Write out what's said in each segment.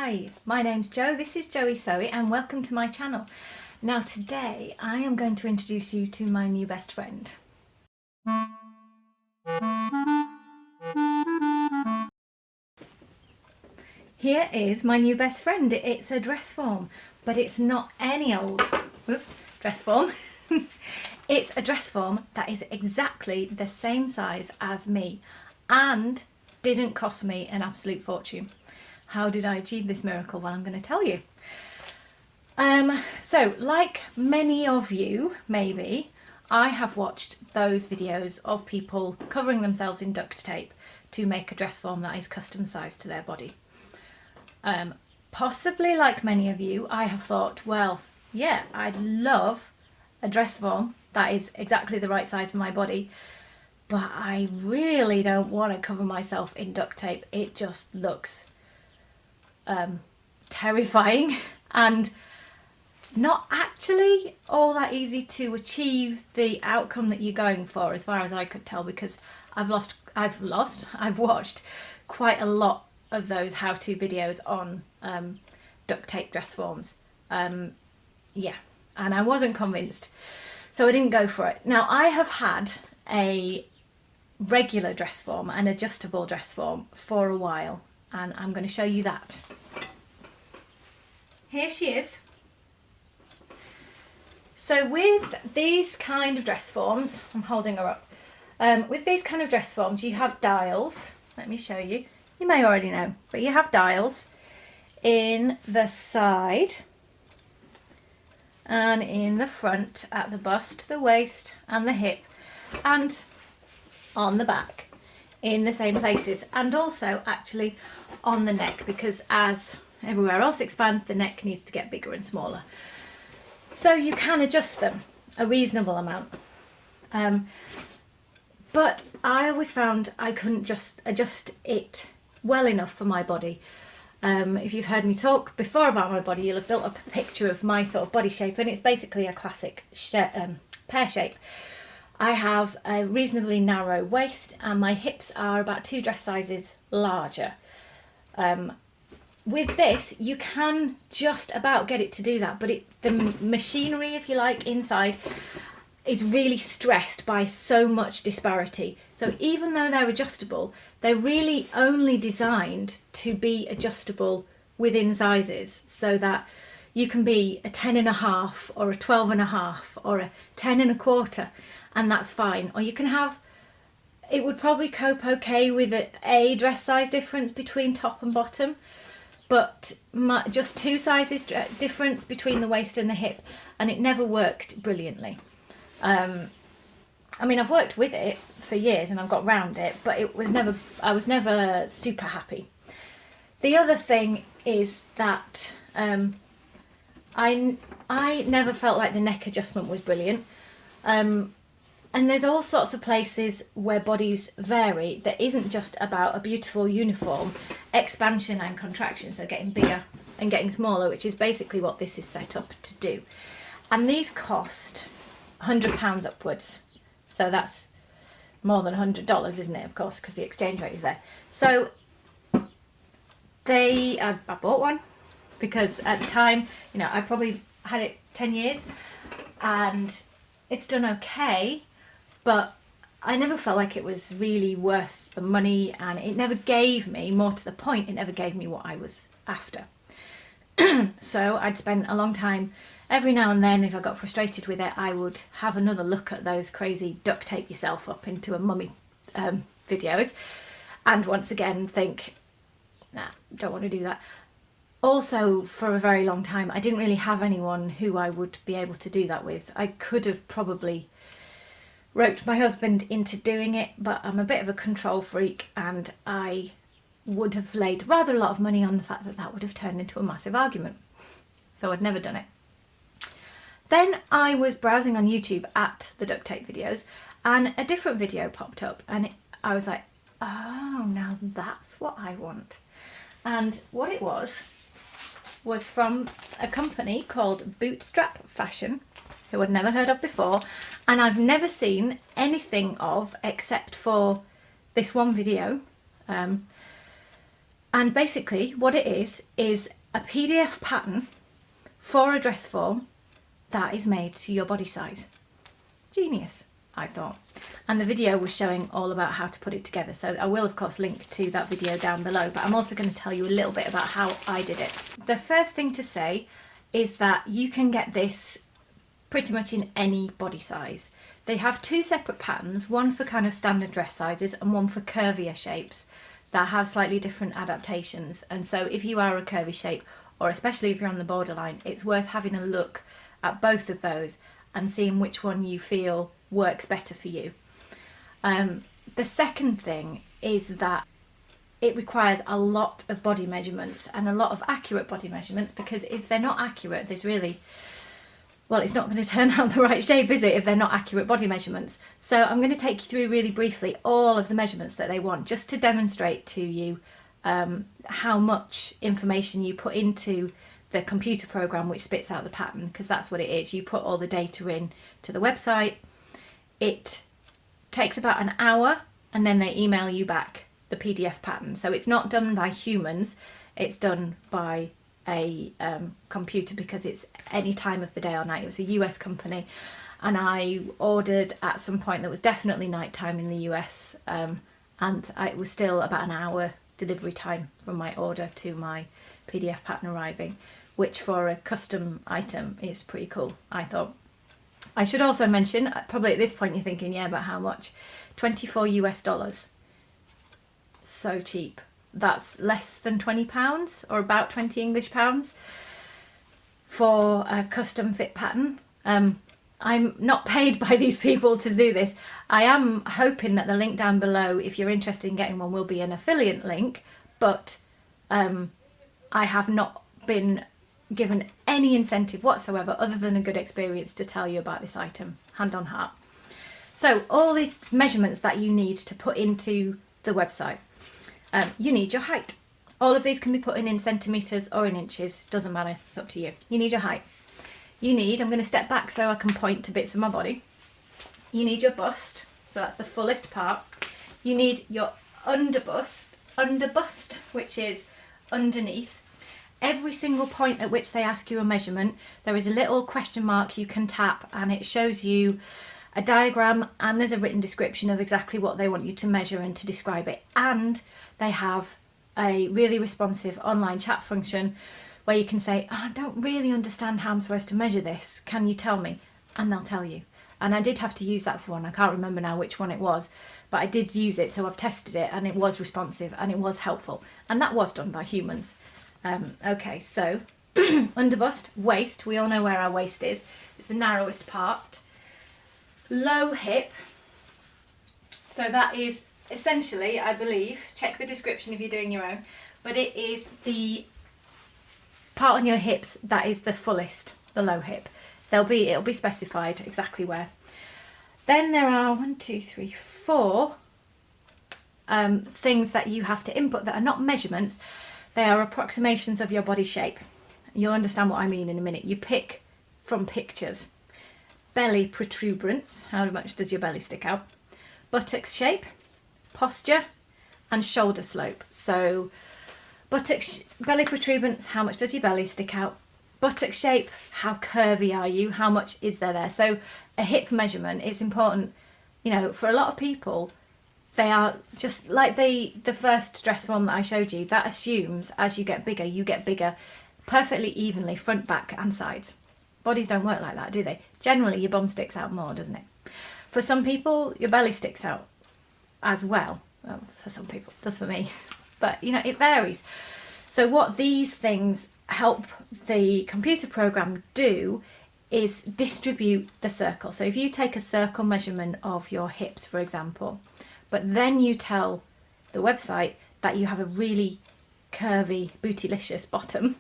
Hi, my name's Jo, this is Joey Sewy and welcome to my channel. Now today I am going to introduce you to my new best friend. Here is my new best friend. It's a dress form, but it's not any old dress form. It's a dress form that is exactly the same size as me and didn't cost me an absolute fortune. How did I achieve this miracle? Well, I'm going to tell you. So, like many of you, maybe, I have watched those videos of people covering themselves in duct tape to make a dress form that is custom sized to their body. Possibly like many of you, I have thought, well, yeah, I'd love a dress form that is exactly the right size for my body, but I really don't want to cover myself in duct tape. It just looks terrifying and not actually all that easy to achieve the outcome that you're going for, as far as I could tell, because I've watched quite a lot of those how-to videos on duct tape dress forms. Yeah, and I wasn't convinced, so I didn't go for it. Now, I have had a regular dress form, an adjustable dress form, for a while, and I'm going to show you that. Here she is. So with these kind of dress forms, I'm holding her up, with these kind of dress forms you have dials. Let me show you. You may already know, but you have dials in the side and in the front, at the bust, the waist and the hip, and on the back in the same places, and also actually on the neck, because as everywhere else expands, the neck needs to get bigger and smaller. So you can adjust them a reasonable amount. But I always found I couldn't just adjust it well enough for my body. If you've heard me talk before about my body, you'll have built up a picture of my sort of body shape, and it's basically a classic pear shape. I have a reasonably narrow waist and my hips are about 2 dress sizes larger. With this, you can just about get it to do that, but the machinery, if you like, inside is really stressed by so much disparity. So even though they're adjustable, they're really only designed to be adjustable within sizes, so that you can be a 10.5 or a 12.5 or a 10.25, and that's fine. Or you can have, it would probably cope okay with a dress size difference between top and bottom, but just 2 sizes difference between the waist and the hip, and it never worked brilliantly. I mean, I've worked with it for years and I've got round it, but I was never super happy. The other thing is that I never felt like the neck adjustment was brilliant. And there's all sorts of places where bodies vary that isn't just about a beautiful uniform expansion and contraction, so getting bigger and getting smaller, which is basically what this is set up to do. And these cost £100 upwards, so that's more than $100, isn't it, of course, because the exchange rate is there. So I bought one because at the time, you know, I probably had it 10 years and it's done okay, but I never felt like it was really worth the money, and it never gave me, more to the point, it never gave me what I was after. So I'd spend a long time, every now and then, if I got frustrated with it, I would have another look at those crazy duct tape yourself up into a mummy videos, and once again think, nah, don't want to do that. Also, for a very long time, I didn't really have anyone who I would be able to do that with. I could have probably roped my husband into doing it, but I'm a bit of a control freak, and I would have laid rather a lot of money on the fact that that would have turned into a massive argument. So I'd never done it. Then I was browsing on YouTube at the duct tape videos, and a different video popped up, and I was like, oh, now that's what I want. And what it was from a company called Bootstrap Fashion, who I'd never heard of before, and I've never seen anything of except for this one video. And basically what it is a PDF pattern for a dress form that is made to your body size. Genius, I thought. And the video was showing all about how to put it together. So I will of course link to that video down below, but I'm also going to tell you a little bit about how I did it. The first thing to say is that you can get this pretty much in any body size. They have two separate patterns, one for kind of standard dress sizes and one for curvier shapes that have slightly different adaptations. And so if you are a curvy shape, or especially if you're on the borderline, it's worth having a look at both of those and seeing which one you feel works better for you. The second thing is that it requires a lot of body measurements and a lot of accurate body measurements, because if they're not accurate, there's really, well, it's not going to turn out the right shape, is it, if they're not accurate body measurements? So I'm going to take you through really briefly all of the measurements that they want, just to demonstrate to you how much information you put into the computer program which spits out the pattern, because that's what it is. You put all the data in to the website. It takes about an hour and then they email you back the PDF pattern. So it's not done by humans, it's done by a computer, because it's any time of the day or night. It was a US company and I ordered at some point that was definitely nighttime in the US, and it was still about an hour delivery time from my order to my PDF pattern arriving, which for a custom item is pretty cool, I thought. I should also mention, probably at this point you're thinking, yeah, but how much? $24 US. So cheap. That's less than £20 or about 20 English pounds for a custom fit pattern. I'm not paid by these people to do this. I am hoping that the link down below, if you're interested in getting one, will be an affiliate link, but I have not been given any incentive whatsoever other than a good experience to tell you about this item, hand on heart. So all the measurements that you need to put into the website. You need your height. All of these can be put in centimetres or in inches, doesn't matter, it's up to you. You need your height. You need, I'm going to step back so I can point to bits of my body. You need your bust, so that's the fullest part. You need your underbust, which is underneath. Every single point at which they ask you a measurement, there is a little question mark you can tap and it shows you a diagram, and there's a written description of exactly what they want you to measure and to describe it. And they have a really responsive online chat function where you can say, oh, I don't really understand how I'm supposed to measure this, can you tell me? And they'll tell you. And I did have to use that for one, I can't remember now which one it was, but I did use it, so I've tested it and it was responsive and it was helpful, and that was done by humans. Okay, so underbust, waist, we all know where our waist is, it's the narrowest part. Low hip, so that is essentially, I believe, check the description if you're doing your own, but it is the part on your hips that is the fullest, the low hip. It'll be specified exactly where. Then there are 4 things that you have to input that are not measurements, they are approximations of your body shape. You'll understand what I mean in a minute. You pick from pictures. Belly protuberance, how much does your belly stick out? Buttocks shape, posture, and shoulder slope. So belly protuberance, how much does your belly stick out? Buttock shape, how curvy are you? How much is there? So a hip measurement is important, you know, for a lot of people. They are just like the first dress form that I showed you, that assumes as you get bigger perfectly evenly, front, back and sides. Bodies don't work like that, do they? Generally your bum sticks out more, doesn't it? For some people your belly sticks out as well. Well, for some people, it does for me, but you know, it varies. So what these things help the computer program do is distribute the circle. So if you take a circle measurement of your hips, for example, but then you tell the website that you have a really curvy, bootylicious bottom,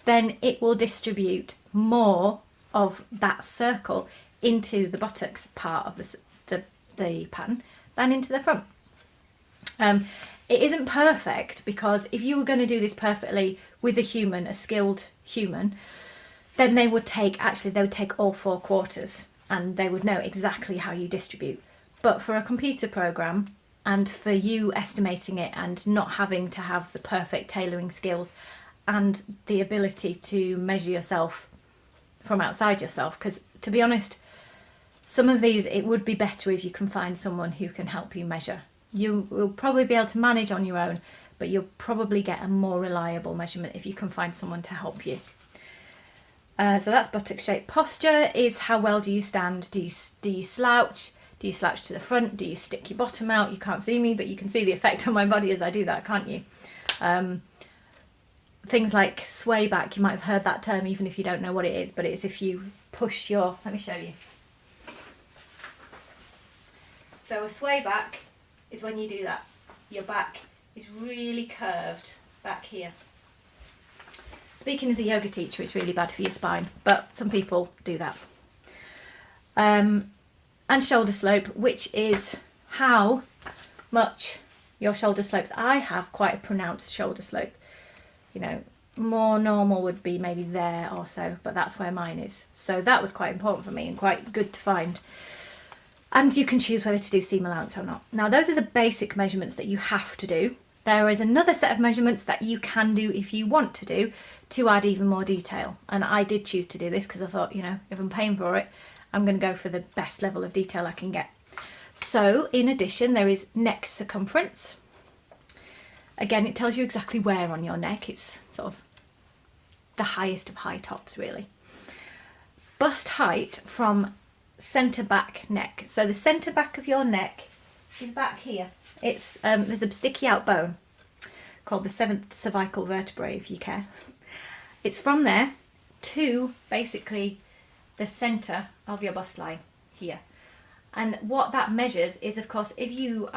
then it will distribute more of that circle into the buttocks part of the pattern than into the front. It isn't perfect, because if you were going to do this perfectly with a human, a skilled human, then they would take all 4 quarters and they would know exactly how you distribute. But for a computer program, and for you estimating it and not having to have the perfect tailoring skills and the ability to measure yourself from outside yourself. Because to be honest, some of these, it would be better if you can find someone who can help you measure. You will probably be able to manage on your own, but you'll probably get a more reliable measurement if you can find someone to help you. So that's buttock shape. Posture is how well do you stand? Do you slouch? Do you slouch to the front? Do you stick your bottom out? You can't see me, but you can see the effect on my body as I do that, can't you? Things like sway back, you might have heard that term even if you don't know what it is, but it's if you push your, let me show you. So a sway back is when you do that. Your back is really curved back here. Speaking as a yoga teacher, it's really bad for your spine, but some people do that. And shoulder slope, which is how much your shoulder slopes. I have quite a pronounced shoulder slope. You know, more normal would be maybe there or so, but that's where mine is. So that was quite important for me and quite good to find. And you can choose whether to do seam allowance or not. Now, those are the basic measurements that you have to do. There is another set of measurements that you can do if you want to do to add even more detail. And I did choose to do this because I thought, you know, if I'm paying for it, I'm going to go for the best level of detail I can get. So in addition, there is neck circumference. Again, it tells you exactly where on your neck. It's sort of the highest of high tops, really. Bust height from centre back neck. So the centre back of your neck is back here. It's there's a sticky out bone called the 7th cervical vertebrae, if you care. It's from there to basically the centre of your bust line here. And what that measures is, of course, if you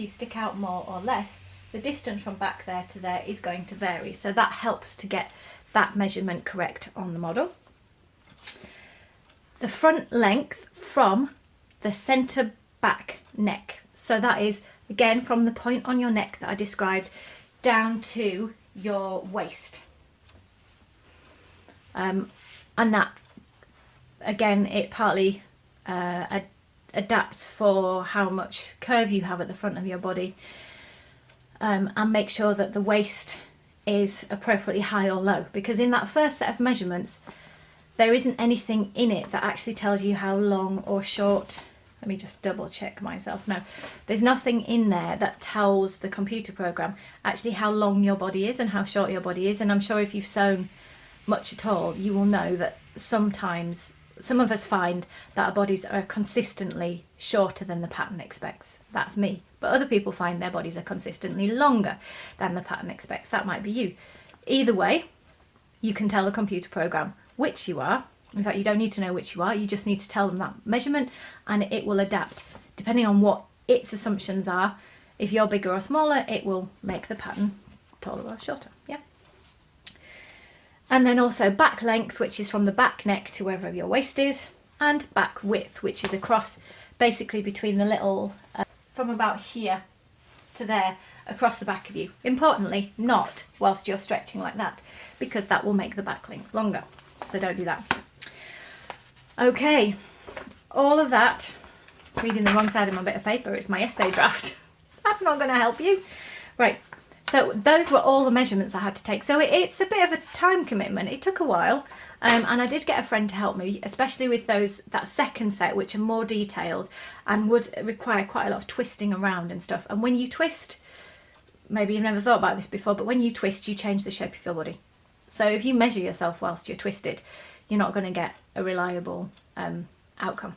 stick out more or less, the distance from back there to there is going to vary. So that helps to get that measurement correct on the model. The front length from the centre back neck. So that is, again, from the point on your neck that I described down to your waist. And that, again, it partly adapts for how much curve you have at the front of your body, and make sure that the waist is appropriately high or low, because in that first set of measurements there isn't anything in it that actually tells you how long or short. Let me just double check myself. No, there's nothing in there that tells the computer program actually how long your body is and how short your body is. And I'm sure if you've sewn much at all, you will know that sometimes some of us find that our bodies are consistently shorter than the pattern expects. That's me. But other people find their bodies are consistently longer than the pattern expects. That might be you. Either way, you can tell the computer program which you are. In fact, you don't need to know which you are. You just need to tell them that measurement, and it will adapt depending on what its assumptions are. If you're bigger or smaller, it will make the pattern taller or shorter. Yeah. And then also back length, which is from the back neck to wherever your waist is, and back width, which is across basically between the little, from about here to there, across the back of you. Importantly, not whilst you're stretching like that, because that will make the back length longer. So don't do that. Okay, all of that, reading the wrong side of my bit of paper, it's my essay draft. That's not going to help you. Right. So those were all the measurements I had to take. So it's a bit of a time commitment. It took a while, and I did get a friend to help me, especially with that second set, which are more detailed and would require quite a lot of twisting around and stuff. And when you twist, maybe you've never thought about this before, but when you twist, you change the shape of your body. So if you measure yourself whilst you're twisted, you're not going to get a reliable outcome.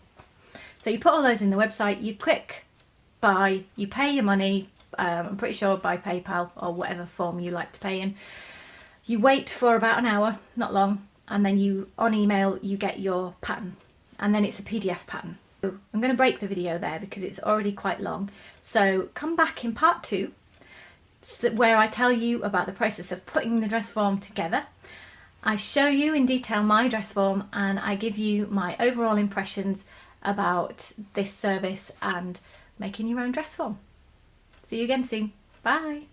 So you put all those in the website, you click buy, you pay your money, I'm pretty sure by PayPal or whatever form you like to pay in. You wait for about an hour, not long, and then on email you get your pattern, and then it's a PDF pattern. I'm going to break the video there because it's already quite long. So come back in part 2 where I tell you about the process of putting the dress form together. I show you in detail my dress form and I give you my overall impressions about this service and making your own dress form. See you again soon. Bye.